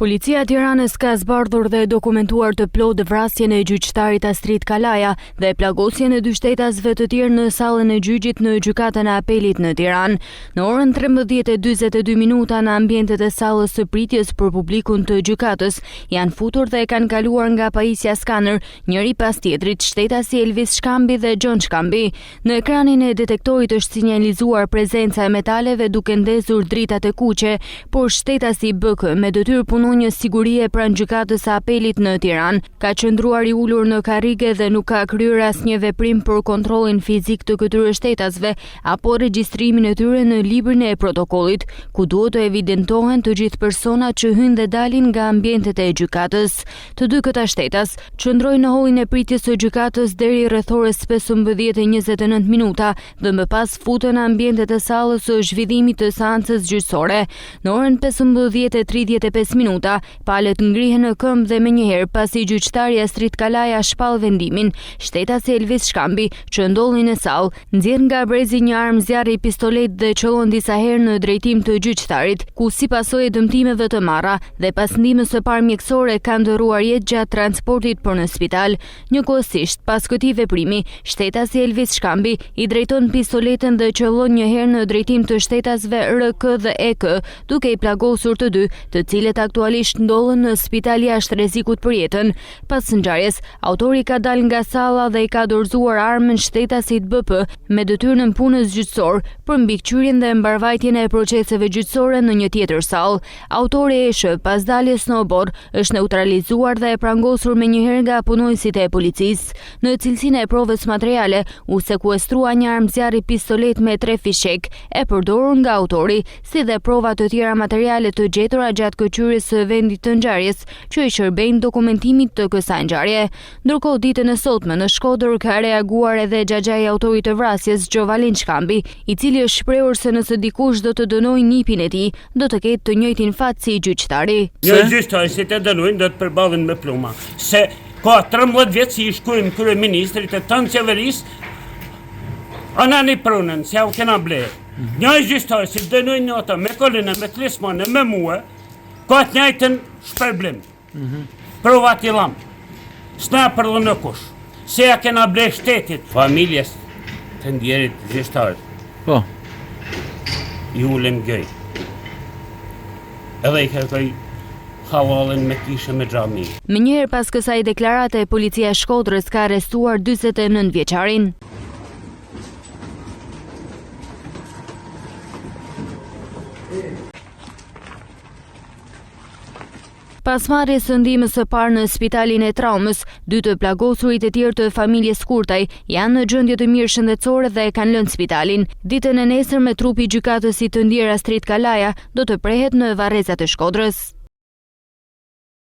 Policia e Tiranës ka zbardhur dhe dokumentuar të plotë vrasjen e gjyqtarit Astrid Kalaja dhe plagosjen e dy shtetasve të tjerë në sallën e gjyqit në gjykatën e apelit në Tiranë. Në orën 13:42 në ambientet e sallës së pritjes për publikun të gjykatës janë futur dhe kanë kaluar nga pajisja skaner, njëri pas tjetrit, shtetasi Elvis Shkambi dhe John Shkambi. Në ekranin e detektorit është sinjalizuar prezenca e metaleve duke ndezur dritat e kuqe, por shtetasi BK me detyrë punonjës sigurie pranë gjykatës së apelit në Tiranë ka qëndruar i ulur në karrige dhe nuk ka kryer asnjë veprim për kontrollin fizik të këtyre shtetasve apo regjistrimin e tyre në librin e protokollit, ku duhet të evidentohen të gjithë personat që hyjnë dhe dalin nga ambientet e gjykatës. Të dy këta shtetas qëndrojnë në hallin e pritjes së gjykatës deri rreth orës 15:29 dhe më pas futën në ambientet e sallës së zhvillimit të seancës gjyqësore. Në orën 15:35 palët ngrihen në këmbë dhe menjëherë pasi gjyqtari Astrid Kalaja shpall vendimin, shtetasi Elvis Shkambi, që ndolli në sallë, nxjerr nga brezi një armë zjarri pistolet dhe qëllon disa herë në drejtim të gjyqtarit, ku si pasojë dëmtimeve të marra dhe pas ndihmës së parë mjekësore ka ndërruar jetë gjatë transportit për në spital. Njëkohësisht, pas këtij veprimi, shtetasi Elvis Shkambi i drejton pistoletën dhe qëllon një herë në drejtim të shtetasve RK dhe EK, duke i plagosur të dy, të cilët aktualisht ndodhen në spital jashtë rrezikut për jetën. Pas ngjarjes, autori ka dalë nga salla dhe i ka dorëzuar armën shtetasit BP me detyrën punës gjyqësor për mbikëqyrjen dhe mbarvajtjen e proceseve gjyqësore në një tjetër sallë. Autori e ESH pas daljes në obor është neutralizuar dhe e prangosur menjëherë nga punojësit e policisë. Në cilësinë e provës materiale u sekuestrua një armë zjarri pistolet me 3 fishek e përdorur nga autori, si dhe prova të tjera materiale të gjetura gjatë këqyrjes së vendit të ngjarjes, që i shërbejnë dokumentimit të kësaj ngjarje. Ndërkohë, ditën e sotme në Shkodër ka reaguar edhe xhaxhai i autorit të vrasjes, Gjovalin Shkambi, i cili është shprehur se nëse dikush do të dënojë nipin e tij, do të ketë të njëjtin fat si gjyqtari. Një gjyqtar si të dënojnë do të përballen me pluma. Se ka 13 vjet si i shkruajmë kryeministrit të tonë qeverisë, anani pronën, se u kena ble. Një gjyqtar si dënojnë nota me Kolinën, me Klismanë, me mua, ka të njëjtën shpërblim. Provat i lam. S'na përllën në kush. Se ja kena ble shtetit. Familjes të ndjerit gjyqtarit. Po. I ulem gjëj. Edhe i kërkoj havallën me kishë me xhami. Mënyrë pas kësaj deklarate, policia e Shkodrës ka arrestuar 49 vjeçarin. Pas marrjes së ndihmës së parë në spitalin e traumës, 2 të plagosurit e tjerë të familjes Kurtaj janë në gjendje të mirë shëndetësore dhe e kanë lënë spitalin. Ditën e nesër me trupi gjykatësit të ndjer Astrid Kalaja do të prehet në varrezat e Shkodrës.